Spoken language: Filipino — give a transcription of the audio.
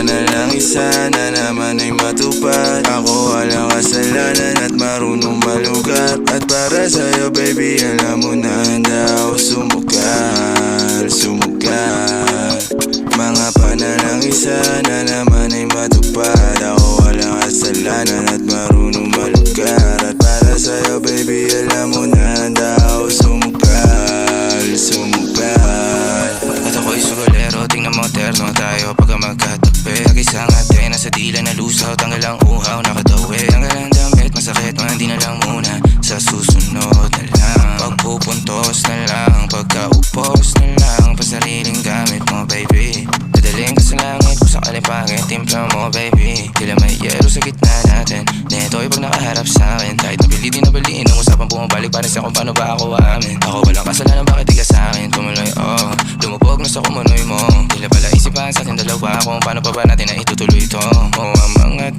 na lang isa na naman ay matupad. Ako walang kasalanan at marunong malugat. At para sa'yo baby, alam mo na handa ako sumugal, sumugal. Mga panalang isa na naman ay matupad. Ako walang kasalanan at marunong malugat. At para sa'yo baby, alam mo na handa ako sumugal, sumugal. At ako'y sugalero, tingnan mo terno tayo pagka magkatabi. Nag-isang ate, nasa dila na lusaw, tanggal ang uhaw, nakatawi. Tanggal ang damit, masakit, mga di na lang muna. Sa susunod na lang, pagpupuntos na lang, pagkaupos na lang, pasariling gamit mo baby. Dadaling ka sa langit, kung sakali pangit, timpla mo baby. Tila may yero sa gitna natin, neto'y pag nakaharap sa'kin. Kahit nabili din nabaliin, ang usapang bumabalik para sa kung paano ba ako aamin. Ako walang kasalanan, bakit di ka sa'kin tumuloy, oh. Lumubog na sa kumunoy mo, tila pala isipan sa ating dalawa kung paano pa ba natin na itutuloy ito. Oh, ang mga